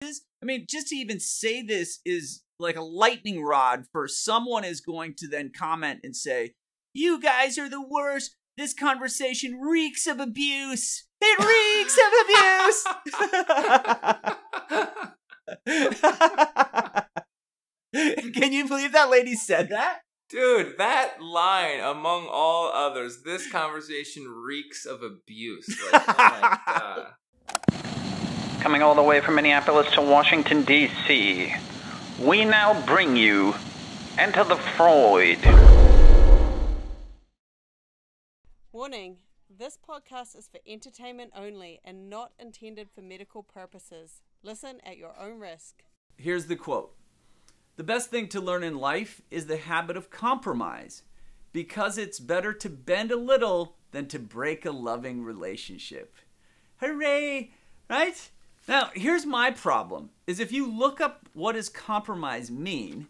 I mean, just to even say this is like a lightning rod for someone is going to then comment and say, you guys are the worst. This conversation reeks of abuse. It reeks of abuse. Can you believe that lady said that? Dude, that line, among all others, this conversation reeks of abuse. Like, oh my God. Coming all the way from Minneapolis to Washington, D.C., we now bring you Enter the Freud. Warning, this podcast is for entertainment only and not intended for medical purposes. Listen at your own risk. Here's the quote. The best thing to learn in life is the habit of compromise, because it's better to bend a little than to break a loving relationship. Hooray! Right? Now, here's my problem, is if you look up what does compromise mean,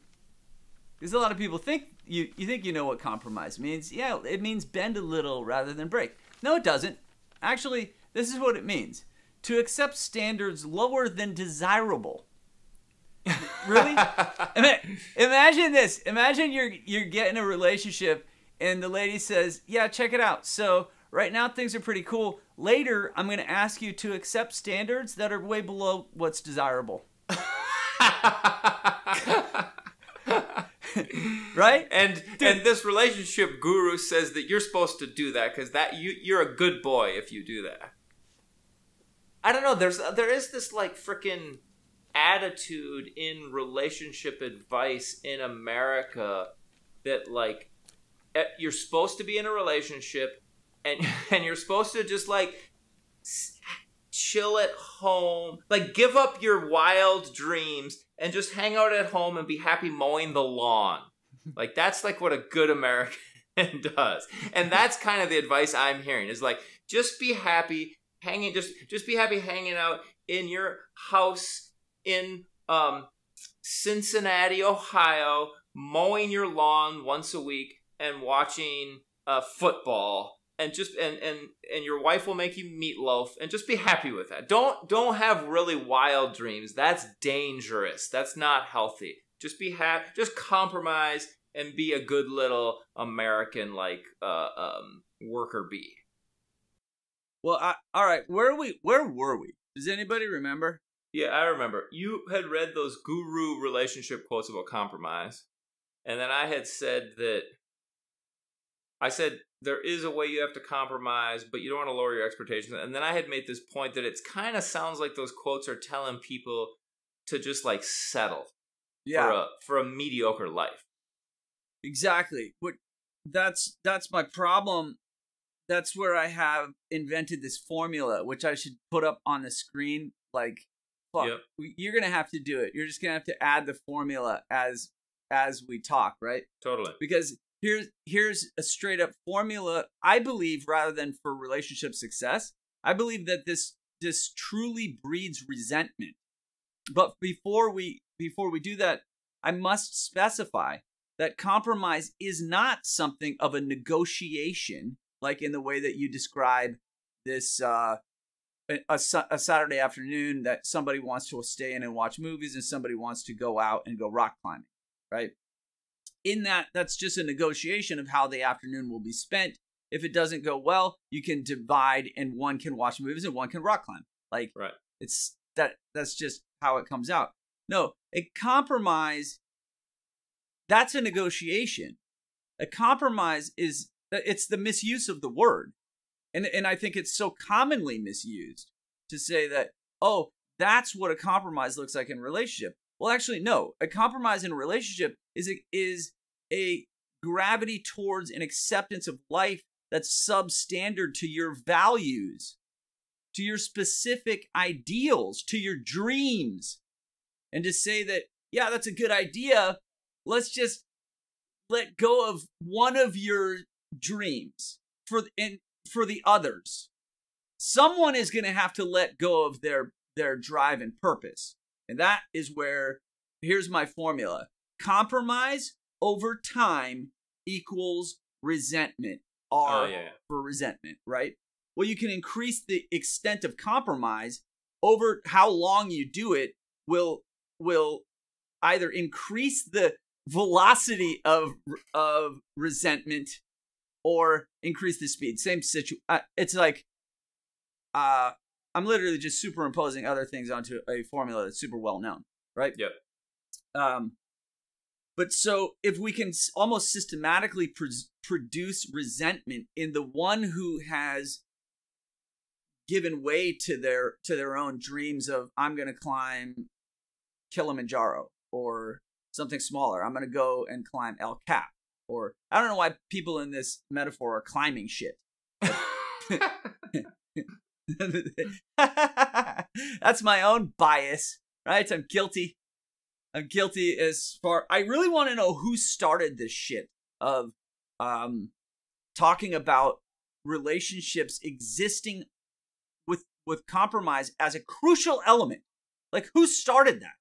because a lot of people think you think you know what compromise means. Yeah, it means bend a little rather than break. No, it doesn't. Actually, this is what it means. To accept standards lower than desirable. Really? Imagine this. Imagine you're getting a relationship and the lady says, yeah, check it out. So right now things are pretty cool. Later, I'm going to ask you to accept standards that are way below what's desirable. Right? And this relationship guru says that you're supposed to do that because you're a good boy if you do that. I don't know. There is this like freaking attitude in relationship advice in America that like you're supposed to be in a relationship and you're supposed to just like chill at home, like give up your wild dreams and just hang out at home and be happy mowing the lawn. Like that's like what a good American does. And that's kind of the advice I'm hearing is like just be happy hanging just be happy hanging out in your house in Cincinnati, Ohio, mowing your lawn once a week and watching football. And just and your wife will make you meatloaf and just be happy with that. Don't have really wild dreams. That's dangerous. That's not healthy. Just be happy. Just compromise and be a good little American like worker bee. Well, all right. Where were we? Does anybody remember? Yeah, I remember. You had read those guru relationship quotes about compromise, and then I had said that. I said there is a way you have to compromise, but you don't want to lower your expectations. And then I had made this point that it's kind of sounds like those quotes are telling people to just like settle for a mediocre life. Exactly. But that's my problem. That's where I have invented this formula, which I should put up on the screen. Like, fuck, yep. You're gonna have to do it. You're just gonna have to add the formula as we talk, right? Totally. Because here's a straight up formula. I believe rather than for relationship success, I believe that this truly breeds resentment. But before we do that, I must specify that compromise is not something of a negotiation, like in the way that you describe this a Saturday afternoon that somebody wants to stay in and watch movies and somebody wants to go out and go rock climbing, right? In that's just a negotiation of how the afternoon will be spent. If it doesn't go well, you can divide and one can watch movies and one can rock climb. Like, right. It's that's just how it comes out. No, a compromise, that's a negotiation. A compromise it's the misuse of the word. And I think it's so commonly misused to say that, oh, that's what a compromise looks like in a relationship. Well, actually, no. A compromise in a relationship is a gravity towards an acceptance of life that's substandard to your values, to your specific ideals, to your dreams. And to say that, yeah, that's a good idea. Let's just let go of one of your dreams for the others. Someone is going to have to let go of their drive and purpose. And that is where, here's my formula. Compromise over time equals resentment. R for resentment, right? Well, you can increase the extent of compromise over how long you do it will either increase the velocity of resentment or increase the speed. Same situation. It's like I'm literally just superimposing other things onto a formula that's super well known, right? Yep. But so if we can almost systematically produce resentment in the one who has given way to their own dreams of, I'm going to climb Kilimanjaro or something smaller. I'm going to go and climb El Cap. Or I don't know why people in this metaphor are climbing shit. That's my own bias, right? I'm guilty as far. I really want to know who started this shit of talking about relationships existing with compromise as a crucial element. Like, who started that?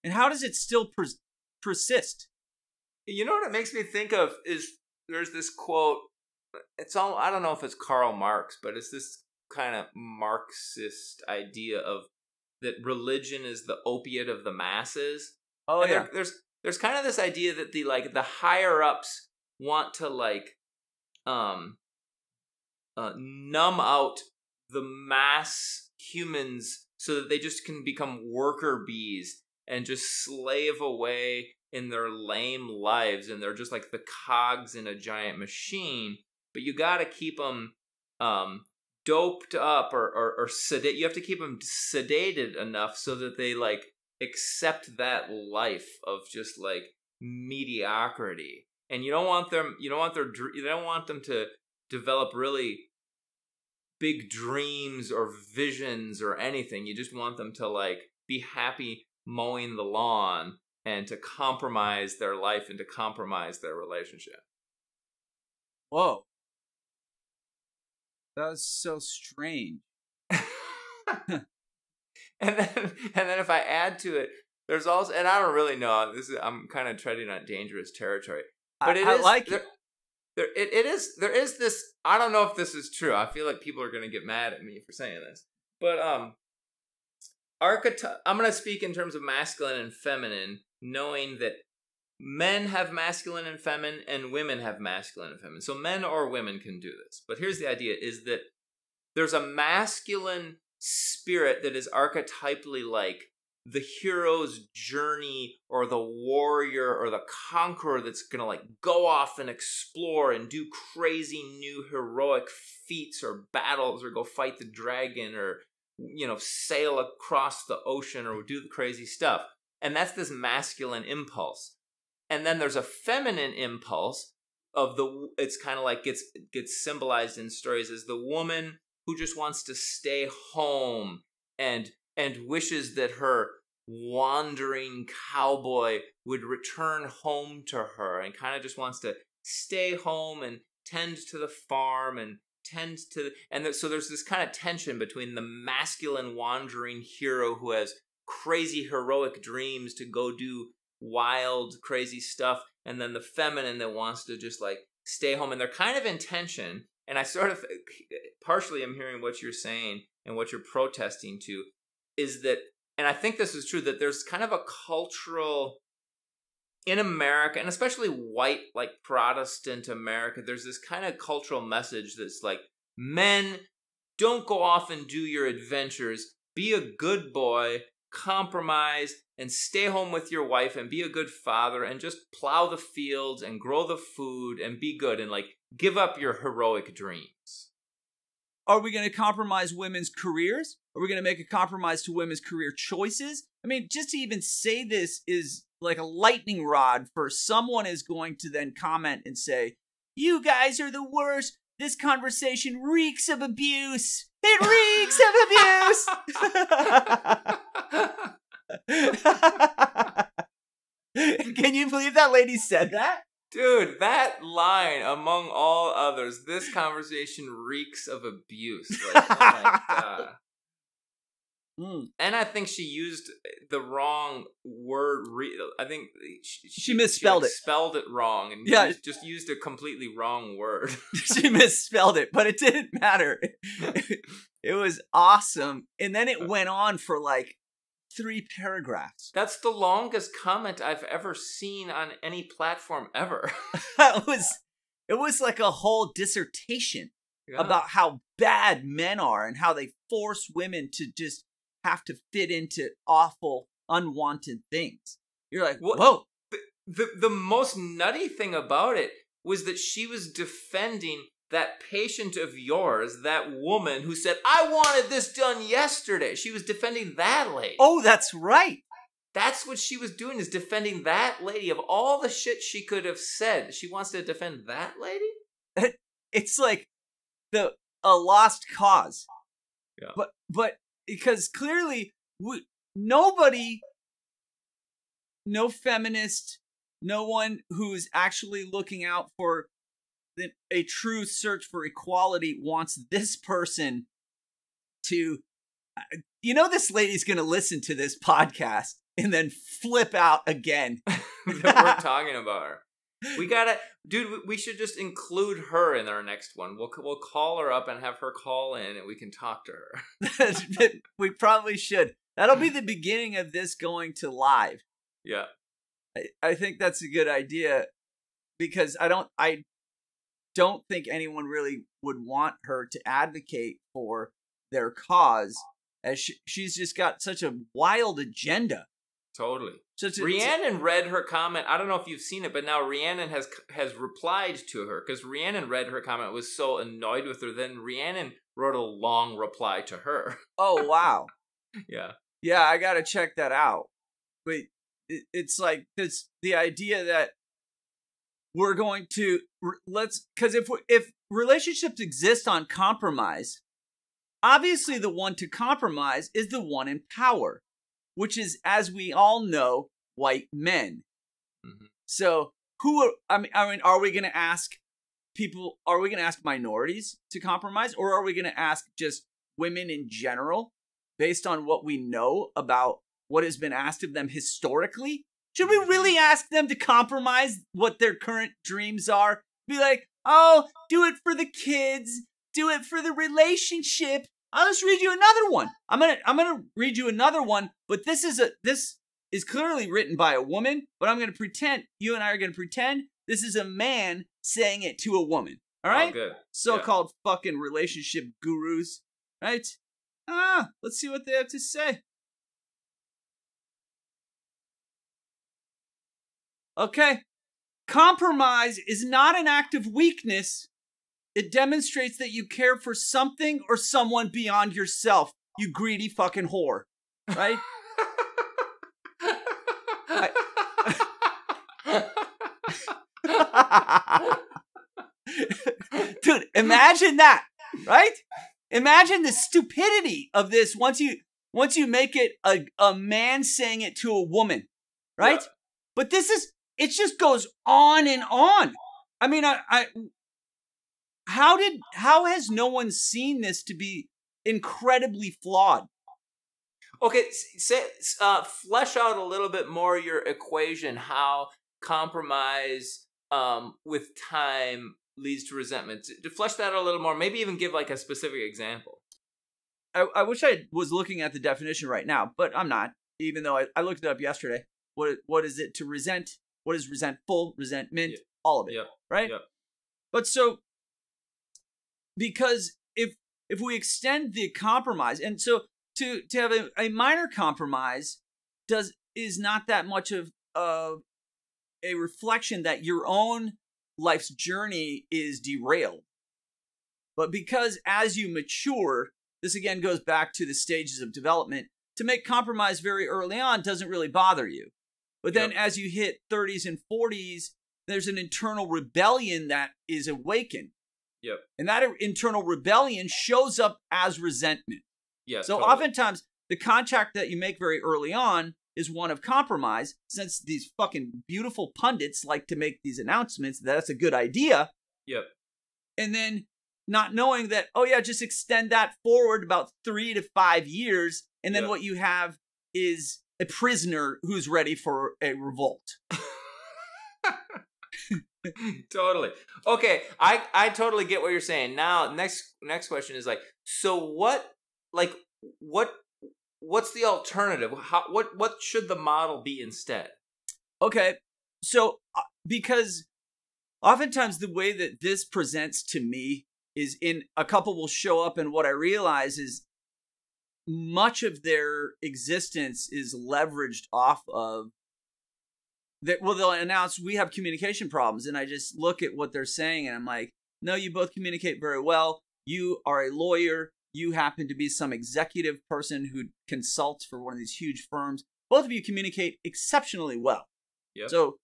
And how does it still persist? You know what it makes me think of is there's this quote. I don't know if it's Karl Marx, but it's this kind of Marxist idea of that religion is the opiate of the masses. Oh, and yeah. There's kind of this idea that the higher ups want to numb out the mass humans so that they just can become worker bees and just slave away in their lame lives, and they're just like the cogs in a giant machine. But you got to keep them doped up or sedate. You have to keep them sedated enough so that they like accept that life of just like mediocrity. And you don't want them to develop really big dreams or visions or anything. You just want them to like be happy mowing the lawn and to compromise their life and to compromise their relationship. Whoa. That was so strange. And then if I add to it, there's also, and I don't really know, I'm kind of treading on dangerous territory. But I like it. There is this, I don't know if this is true. I feel like people are going to get mad at me for saying this. But I'm going to speak in terms of masculine and feminine, knowing that men have masculine and feminine and women have masculine and feminine. So men or women can do this. But here's the idea, is that there's a masculine spirit that is archetypally like the hero's journey or the warrior or the conqueror that's going to like go off and explore and do crazy new heroic feats or battles or go fight the dragon or, you know, sail across the ocean or do the crazy stuff. And that's this masculine impulse. And then there's a feminine impulse of it's kind of like gets symbolized in stories as the woman who just wants to stay home and wishes that her wandering cowboy would return home to her and kind of just wants to stay home and tend to the farm and so there's this kind of tension between the masculine wandering hero who has crazy heroic dreams to go do wild crazy stuff, and then the feminine that wants to just like stay home, and they're kind of in tension. And I sort of partially am hearing what you're saying and what you're protesting to is that, and I think this is true, that there's kind of a cultural in America, and especially white, like Protestant America, there's this kind of cultural message that's like, men, don't go off and do your adventures. Be a good boy, compromise, and stay home with your wife and be a good father and just plow the fields and grow the food and be good and like give up your heroic dreams. Are we going to compromise women's careers? Are we going to make a compromise to women's career choices? I mean, just to even say this is like a lightning rod for someone is going to then comment and say, you guys are the worst. This conversation reeks of abuse. It reeks of abuse. Can you believe that lady said that? Dude, that line, among all others, this conversation reeks of abuse. Like, oh my God. And I think she used the wrong word. I think she misspelled it. Spelled it wrong, and just used a completely wrong word. She misspelled it, but it didn't matter. It was awesome. And then it went on for like 3 paragraphs. That's the longest comment I've ever seen on any platform ever. It was like a whole dissertation about how bad men are and how they force women to just have to fit into awful, unwanted things. You're like, whoa. The most nutty thing about it was that she was defending that patient of yours, that woman who said, I wanted this done yesterday. She was defending that lady. Oh, that's right. That's what she was doing, is defending that lady. Of all the shit she could have said, she wants to defend that lady? It's like a lost cause. Yeah. But because clearly nobody, no feminist, no one who's actually looking out for a true search for equality wants this person to, this lady's going to listen to this podcast and then flip out again. That we're talking about her. We should just include her in our next one. We'll call her up and have her call in and we can talk to her. We probably should. That'll be the beginning of this going to live. Yeah. I think that's a good idea because I don't think anyone really would want her to advocate for their cause, as she's just got such a wild agenda. Totally. Rhiannon read her comment. I don't know if you've seen it, but now Rhiannon has replied to her because Rhiannon read her comment, was so annoyed with her. Then Rhiannon wrote a long reply to her. Oh, wow. Yeah. Yeah, I got to check that out. But it's like the idea that we're going to because if relationships exist on compromise, obviously the one to compromise is the one in power, which is, as we all know, white men. Mm-hmm. So are we going to ask people? Are we going to ask minorities to compromise, or are we going to ask just women in general, based on what we know about what has been asked of them historically? Should we really ask them to compromise what their current dreams are? Be like, oh, do it for the kids, do it for the relationship. I'll just read you another one. I'm gonna read you another one, but this is clearly written by a woman, but I'm gonna pretend, you and I are gonna pretend this is a man saying it to a woman. All right? Oh, good. So-called fucking relationship gurus, right? Let's see what they have to say. Okay. Compromise is not an act of weakness. It demonstrates that you care for something or someone beyond yourself, you greedy fucking whore. Right? Dude, imagine that, right? Imagine the stupidity of this once you make it a man saying it to a woman, right? Yeah. But it just goes on and on. I mean, how has no one seen this to be incredibly flawed? Okay, flesh out a little bit more your equation, how compromise with time leads to resentment. To flesh that out a little more, maybe even give like a specific example. I wish I was looking at the definition right now, but I'm not, even though I looked it up yesterday. What is it to resent? What is resentful, resentment, yeah. All of it, yeah. Right? Yeah. But so, because if we extend the compromise, and so to have a minor compromise is not that much of a reflection that your own life's journey is derailed. But because as you mature, this again goes back to the stages of development, to make compromise very early on doesn't really bother you. But then as you hit 30s and 40s, there's an internal rebellion that is awakened. Yep. And that internal rebellion shows up as resentment. Yes. So totally. Oftentimes, the contract that you make very early on is one of compromise, since these fucking beautiful pundits like to make these announcements that that's a good idea. Yep. And then not knowing that, oh yeah, just extend that forward about 3 to 5 years, and then what you have is a prisoner who's ready for a revolt. Totally. Okay, I totally get what you're saying. Now, next question is like, so what what's the alternative? What should the model be instead? Okay, so because oftentimes the way that this presents to me is in a couple will show up, and what I realize is much of their existence is leveraged off of that. Well, they'll announce we have communication problems, and I just look at what they're saying, and I'm like, no, you both communicate very well. You are a lawyer. You happen to be some executive person who consults for one of these huge firms. Both of you communicate exceptionally well. Yep. So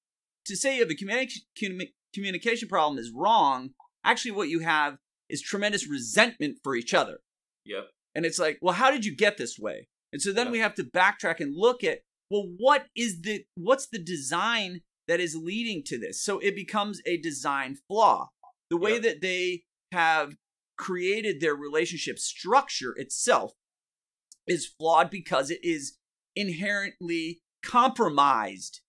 to say you have a communication problem is wrong. Actually, what you have is tremendous resentment for each other. Yep. And it's like, well, how did you get this way? And so then we have to backtrack and look at, well, what's the design that is leading to this? So it becomes a design flaw. The way that they have created their relationship structure itself is flawed because it is inherently compromised.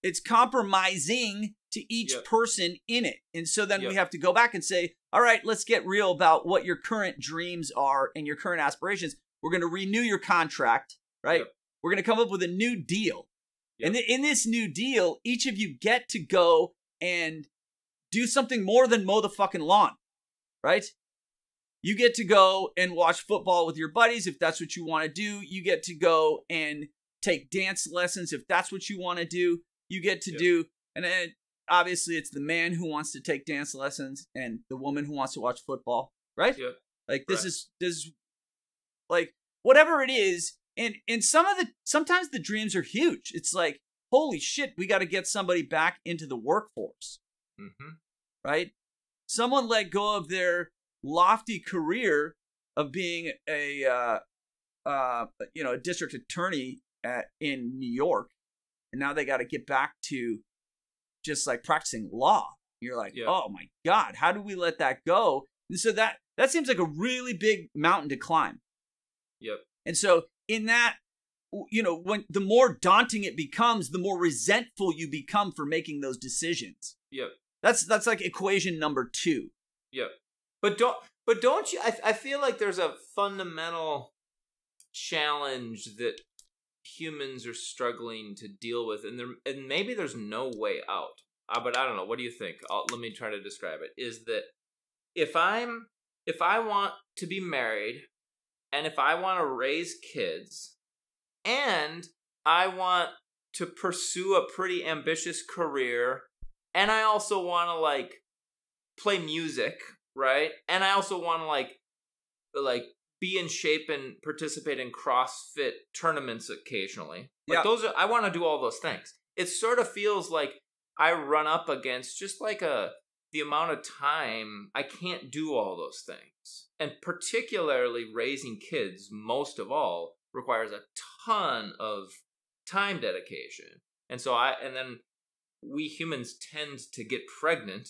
It's compromising to each person in it. And so then we have to go back and say, all right, let's get real about what your current dreams are and your current aspirations. We're going to renew your contract, right? We're going to come up with a new deal. And in this new deal, each of you get to go and do something more than mow the fucking lawn, right? You get to go and watch football with your buddies if that's what you want to do. You get to go and take dance lessons if that's what you want to do. You get to do, and then obviously it's the man who wants to take dance lessons and the woman who wants to watch football, right? Like this is like whatever it is. And sometimes the dreams are huge. It's like, holy shit, we got to get somebody back into the workforce, right? Someone let go of their lofty career of being a district attorney in New York, and now they got to get back to just like practicing law. You're like, oh my God, how do we let that go? And so that seems like a really big mountain to climb. And so in that, when the more daunting it becomes, the more resentful you become for making those decisions. That's like equation number 2. But don't you? I feel like there's a fundamental challenge that humans are struggling to deal with, and maybe there's no way out. But I don't know. What do you think? Let me try to describe it. Is that if I want to be married, and if I want to raise kids, and I want to pursue a pretty ambitious career, and I also want to like play music, right? And I also want to like be in shape and participate in CrossFit tournaments occasionally. Like I want to do all those things. It sort of feels like I run up against just like the amount of time I can't do all those things. And particularly raising kids, most of all, requires a ton of time dedication. And so then we humans tend to get pregnant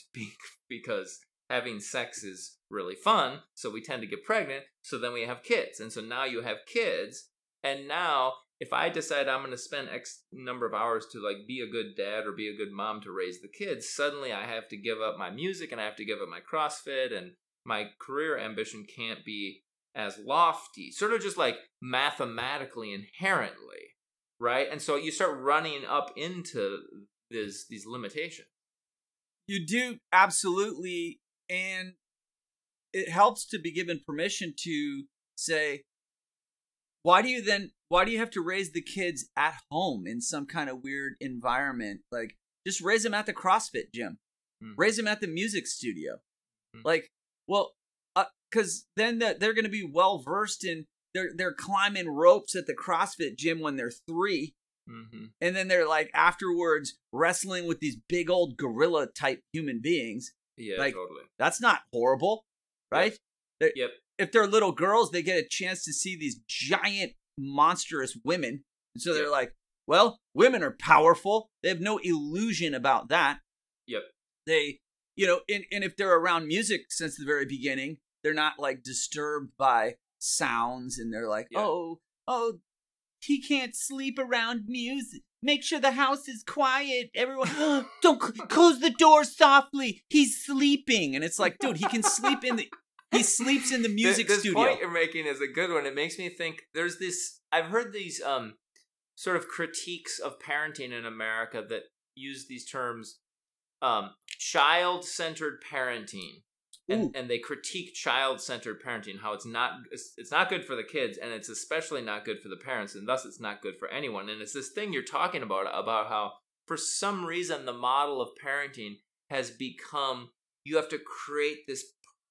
because having sex is really fun. So we tend to get pregnant. So then we have kids. And so now you have kids. And now if I decide I'm going to spend X number of hours to like be a good dad or be a good mom to raise the kids, suddenly I have to give up my music and I have to give up my CrossFit, and my career ambition can't be as lofty, sort of just like mathematically inherently, right? And so you start running up into these limitations. You do, absolutely. And it helps to be given permission to say, why do you have to raise the kids at home in some kind of weird environment? Like, just raise them at the CrossFit gym. Raise them at the music studio. Like, well, because then they're going to be well versed in they're climbing ropes at the CrossFit gym when they're 3, and then they're like afterwards wrestling with these big old gorilla type human beings. Like, totally. That's not horrible, right? If they're little girls, they get a chance to see these giant, monstrous women, and so they're like, well, women are powerful. They have no illusion about that. They, and if they're around music since the very beginning, they're not like disturbed by sounds, and they're like, oh, he can't sleep around music. Make sure the house is quiet. Everyone, don't close the door softly. He's sleeping. And it's like, dude, he can sleep in the... He sleeps in the music this studio. point you're making is a good one. It makes me think there's this, I've heard these sort of critiques of parenting in America that use these terms, child-centered parenting. And they critique child-centered parenting, how it's not good for the kids, and it's especially not good for the parents, and thus it's not good for anyone. And it's this thing you're talking about how for some reason the model of parenting has become, you have to create this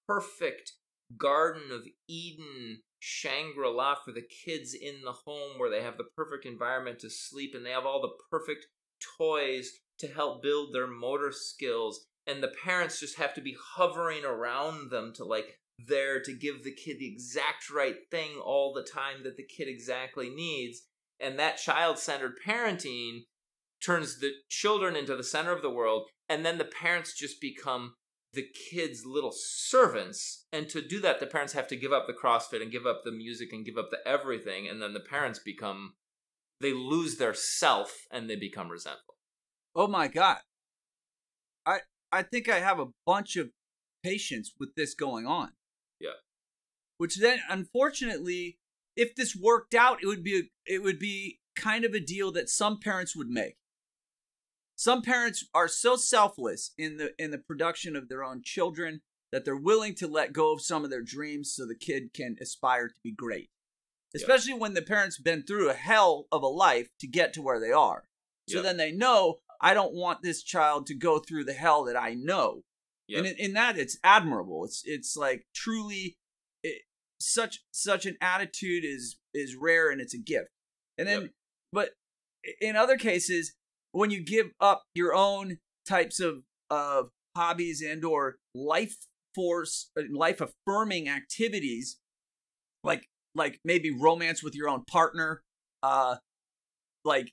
perfect Garden of Eden Shangri-La for the kids in the home, where they have the perfect environment to sleep, and they have all the perfect toys to help build their motor skills. And the parents just have to be hovering around them to there to give the kid the exact right thing all the time that the kid exactly needs. And that child-centered parenting turns the children into the center of the world, and then the parents just become the kids' little servants. And to do that, the parents have to give up the CrossFit and give up the music and give up the everything, and then the parents they lose their self and they become resentful. Oh my God. I think I have a bunch of patients with this going on. Yeah. Which then, unfortunately, if this worked out, it would be kind of a deal that some parents would make. Some parents are so selfless in the production of their own children that they're willing to let go of some of their dreams so the kid can aspire to be great. Especially when the parents been through a hell of a life to get to where they are. So then they know, I don't want this child to go through the hell that I know. Yep. And in that, it's admirable. It's like truly, such an attitude is rare, and it's a gift. And then, but in other cases, when you give up your own types of hobbies and or life affirming activities, like maybe romance with your own partner, like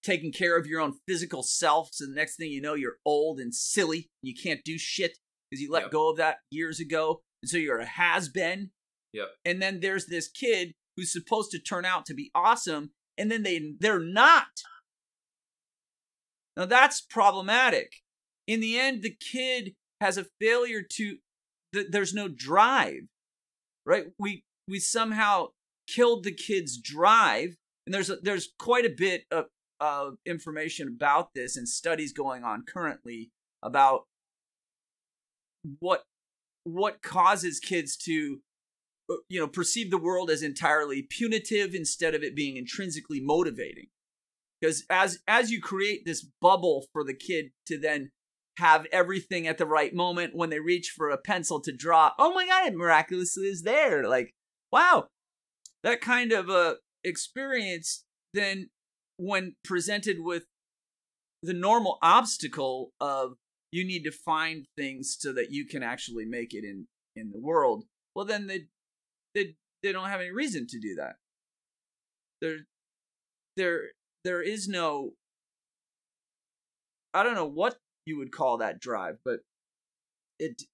taking care of your own physical self, so the next thing you know, you're old and silly, and you can't do shit because you let go of that years ago, and so you're a has-been. Yep. And then there's this kid who's supposed to turn out to be awesome, and then they're not. Now that's problematic. In the end, the kid has a failure to. There's no drive, right? We somehow killed the kid's drive, and there's quite a bit of information about this and studies going on currently about what causes kids to perceive the world as entirely punitive instead of it being intrinsically motivating. Because as you create this bubble for the kid to then have everything at the right moment, when they reach for a pencil to draw, oh my God, it miraculously is there. Like, wow, that kind of experience then, when presented with the normal obstacle of you need to find things so that you can actually make it in the world, well, then they don't have any reason to do that. There is no, I don't know what you would call that drive, but it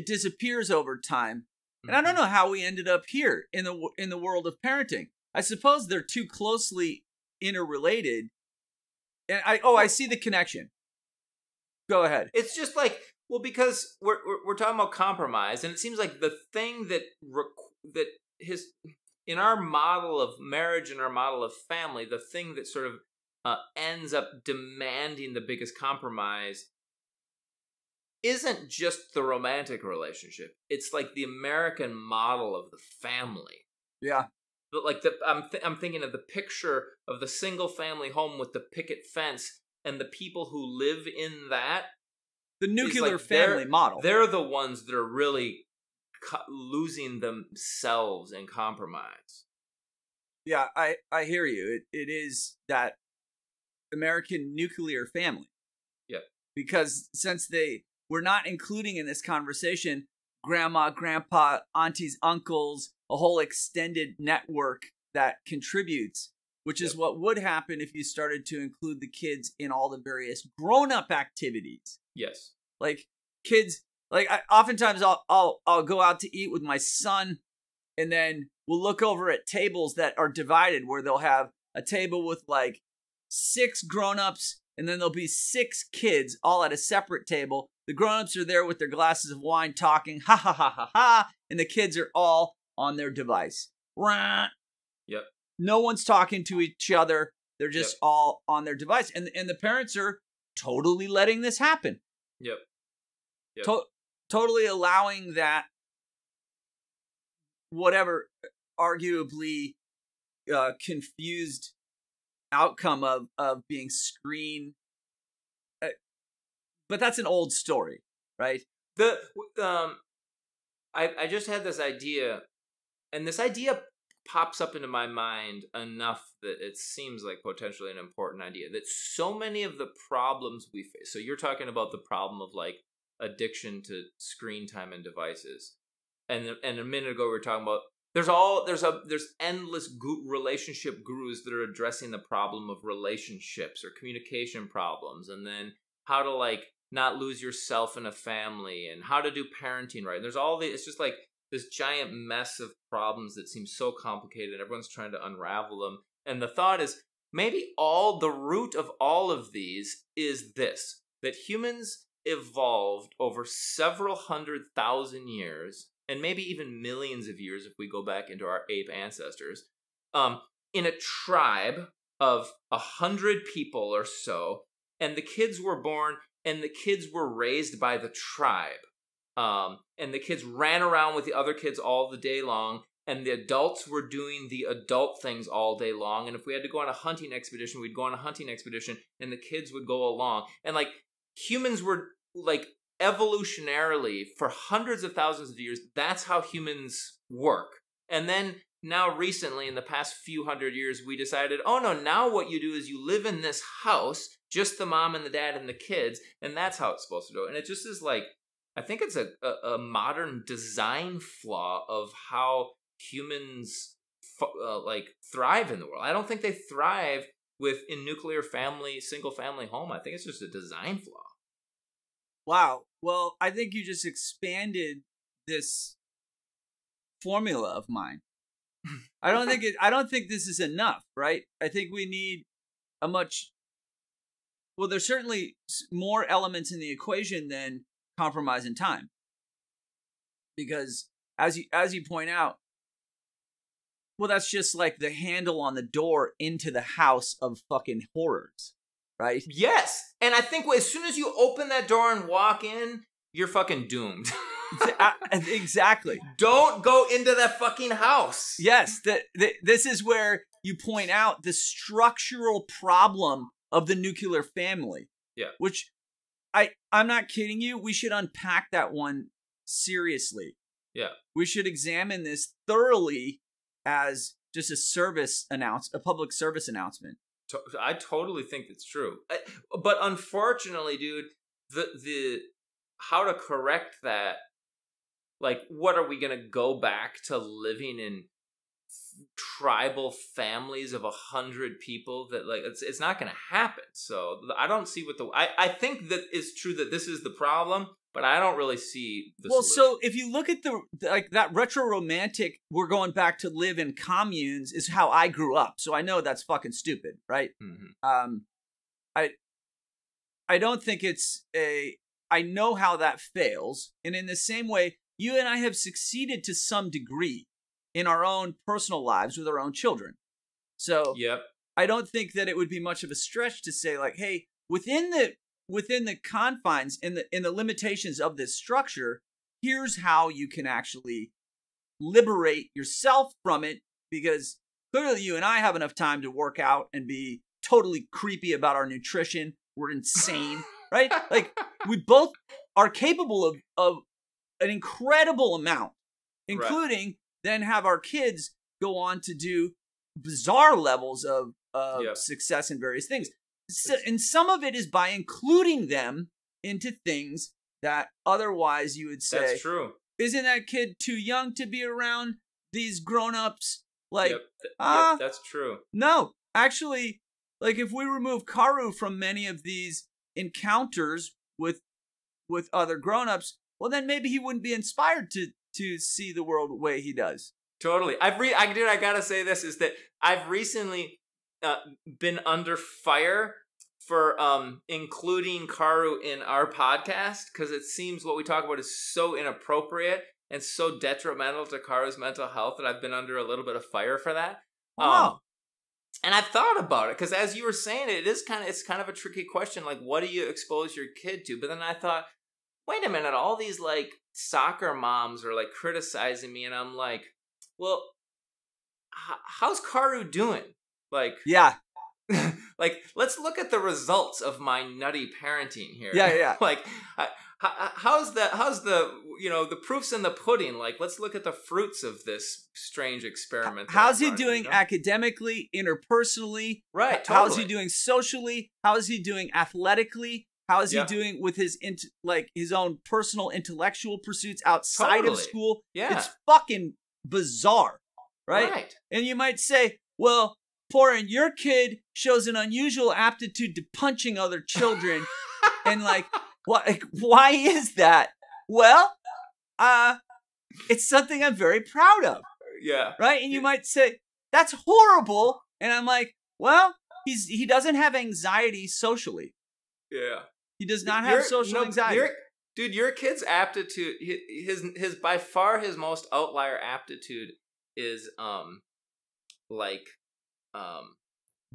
disappears over time. And I don't know how we ended up here in the world of parenting. I suppose they're too closely interrelated, and I see the connection. Go ahead. It's just because we're talking about compromise, and it seems like the thing that in our model of marriage and our model of family, the thing that sort of ends up demanding the biggest compromise isn't just the romantic relationship. It's like the American model of the family. Yeah. But I'm thinking of the picture of the single family home with the picket fence and the people who live in that. The nuclear family model. They're the ones that are really losing themselves in compromise. Yeah, I hear you. It is that American nuclear family. Yeah. Because since we're not including in this conversation grandma, grandpa, aunties, uncles, a whole extended network that contributes, which is what would happen if you started to include the kids in all the various grown-up activities. Yes. Like kids, oftentimes I'll go out to eat with my son, and then we'll look over at tables that are divided, where they'll have a table with 6 grown-ups, and then there'll be 6 kids all at a separate table, The grown-ups are there with their glasses of wine talking, ha ha ha ha ha, and the kids are all on their device. Rah. Yep. No one's talking to each other. They're just all on their device. And the parents are totally letting this happen. Yep. Totally allowing that whatever arguably confused outcome of being screen. But that's an old story, right? I just had this idea, and this idea pops up into my mind enough that it seems like potentially an important idea. That so many of the problems we face. So you're talking about the problem of like addiction to screen time and devices, and a minute ago we were talking about there's endless relationship gurus that are addressing the problem of relationships or communication problems, and then how to like not lose yourself in a family, and how to do parenting right. And there's all it's just like this giant mess of problems that seem so complicated, and everyone's trying to unravel them. And the thought is, maybe the root of all of these is this, that humans evolved over several 100,000 years, and maybe even millions of years if we go back into our ape ancestors, in a tribe of 100 people or so, and the kids were born, and the kids were raised by the tribe. And the kids ran around with the other kids all the day long, and the adults were doing the adult things all day long. And if we had to go on a hunting expedition, we'd go on a hunting expedition, and the kids would go along. And like humans were like evolutionarily for hundreds of thousands of years, that's how humans work. And then now recently, in the past few hundred years, we decided, oh no, now what you do is you live in this house, just the mom and the dad and the kids, and that's how it's supposed to do. And it just is like, I think it's a modern design flaw of how humans like thrive in the world. I don't think they thrive in nuclear family, single family home. I think it's just a design flaw. Wow. Well, I think you just expanded this formula of mine. I don't think this is enough, right? I think we need there's certainly more elements in the equation than compromise in time. Because as you point out, well, that's just like the handle on the door into the house of fucking horrors, right? Yes. And I think as soon as you open that door and walk in, you're fucking doomed. Exactly. Don't go into that fucking house. Yes. This is where you point out the structural problem of the nuclear family. Yeah. Which I'm not kidding you. We should unpack that one seriously. Yeah. We should examine this thoroughly as just a public service announcement. I totally think that's true. But unfortunately, dude, the how to correct that, like, what are we going to go back to living in tribal families of 100 people? That like it's not going to happen. So I don't see I think that it's true that this is the problem, but I don't really see the solution. So if you look at that retro romantic, we're going back to live in communes is how I grew up. So I know that's fucking stupid, right? Mm-hmm. I don't think I know how that fails. And in the same way, you and I have succeeded to some degree in our own personal lives with our own children. So yep. I don't think that it would be much of a stretch to say like, hey, within the confines, in the limitations of this structure, here's how you can actually liberate yourself from it, because clearly you and I have enough time to work out and be totally creepy about our nutrition. We're insane, right? Like we both are capable of an incredible amount, including then have our kids go on to do bizarre levels of success in various things. So, and some of it is by including them into things that otherwise you would say, that's true. Isn't that kid too young to be around these grown-ups? Like, that's true. No, actually, like if we remove Karu from many of these encounters with other grown-ups, well, then maybe he wouldn't be inspired to see the world the way he does. Totally. I gotta say this is that I've recently been under fire for including Karu in our podcast, because it seems what we talk about is so inappropriate and so detrimental to Karu's mental health that I've been under a little bit of fire for that. Wow. And I've thought about it, because as you were saying it's kind of a tricky question, like, what do you expose your kid to? But then I thought, wait a minute, all these like soccer moms are like criticizing me, and I'm like, well, how's Karu doing? Like, Yeah. like, let's look at the results of my nutty parenting here. Yeah. Like, how's the the proof's in the pudding? Like, let's look at the fruits of this strange experiment. How's he doing academically, interpersonally? Right. Totally. How's he doing socially? How is he doing athletically? How is he Yeah. doing with his his own personal intellectual pursuits outside of Totally. school? Yeah. It's fucking bizarre, right? And you might say, well, Porin, your kid shows an unusual aptitude to punching other children. And like, why is that? Well, it's something I'm very proud of. Yeah. Right? And you might say, that's horrible. And I'm like, well, he doesn't have anxiety socially. Yeah. He does not have social anxiety. Dude, your kid's aptitude, his by far his most outlier aptitude is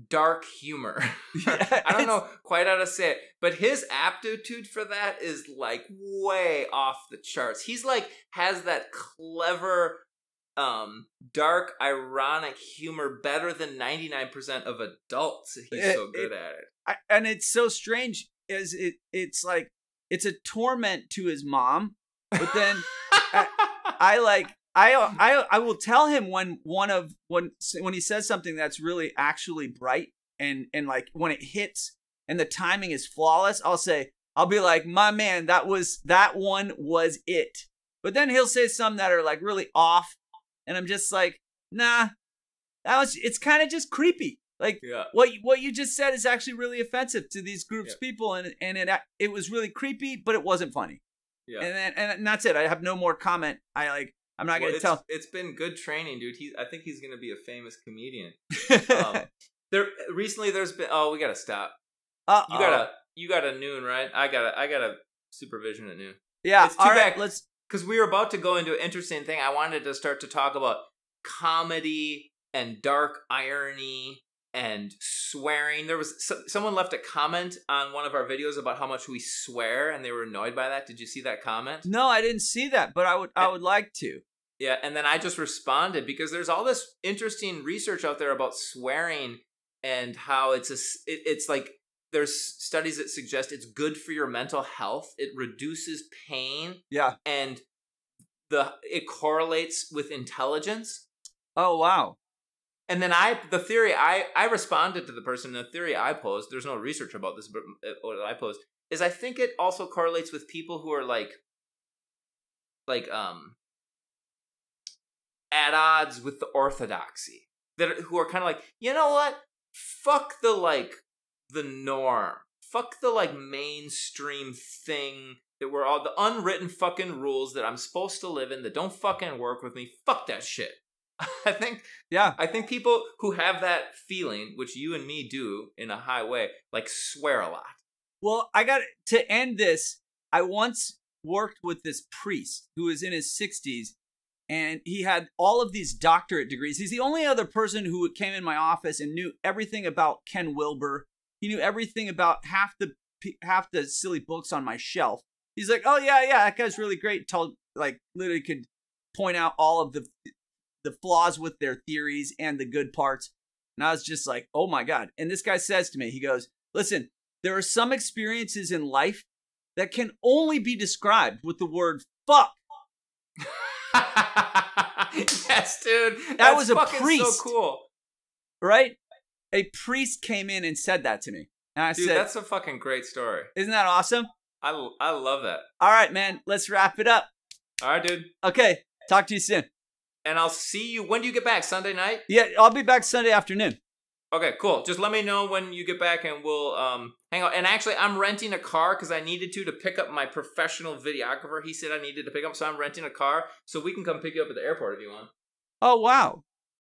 dark humor. I don't know quite how to say it, but his aptitude for that is like way off the charts. He's like has that clever dark ironic humor better than 99% of adults. He's so good at it. And it's so strange is it's like it's a torment to his mom, but then I will tell him when he says something that's really actually bright and like when it hits and the timing is flawless, I'll be like, my man, that one was it. But then he'll say some that are like really off, and I'm just like, nah, it's kind of just creepy. Like what you just said is actually really offensive to these groups of people, and it was really creepy, but it wasn't funny. Yeah. And that's it. I have no more comment. I'm not going to tell. It's been good training, dude. I think he's going to be a famous comedian. Recently there's been. Oh, we got to stop. You got a noon, right? I got a supervision at noon. Yeah. It's too bad. Because we were about to go into an interesting thing. I wanted to start to talk about comedy and dark irony and swearing. There was someone left a comment on one of our videos about how much we swear, and they were annoyed by that. Did you see that comment? No, I didn't see that, but I would like to. Yeah, and then I just responded because there's all this interesting research out there about swearing and how it's like there's studies that suggest it's good for your mental health. It reduces pain. Yeah, and it correlates with intelligence. Oh wow. And then I responded to the person. The theory I posed, there's no research about this, but what I posed is I think it also correlates with people who are like at odds with the orthodoxy, who are kind of like, you know what? Fuck the norm. Fuck the mainstream thing that we're all the unwritten fucking rules that I'm supposed to live in that don't fucking work with me. Fuck that shit. I think people who have that feeling, which you and me do in a high way, swear a lot. Well, I got to end this. I once worked with this priest who was in his 60s, and he had all of these doctorate degrees. He's the only other person who came in my office and knew everything about Ken Wilber. He knew everything about half the silly books on my shelf. He's like, oh yeah, that guy's really great. Literally could point out all of the flaws with their theories and the good parts. And I was just like, oh my God. And this guy says to me, he goes, listen, there are some experiences in life that can only be described with the word fuck. Yes, dude. That was a priest. So cool. Right? A priest came in and said that to me. And I said, that's a fucking great story. Isn't that awesome? I love that. All right, man. Let's wrap it up. All right, dude. Okay. Talk to you soon. And I'll see you. When do you get back? Sunday night? Yeah, I'll be back Sunday afternoon. Okay, cool. Just let me know when you get back and we'll hang out. And actually, I'm renting a car because I needed to pick up my professional videographer. He said I needed to pick up, so I'm renting a car so we can come pick you up at the airport if you want. Oh, wow.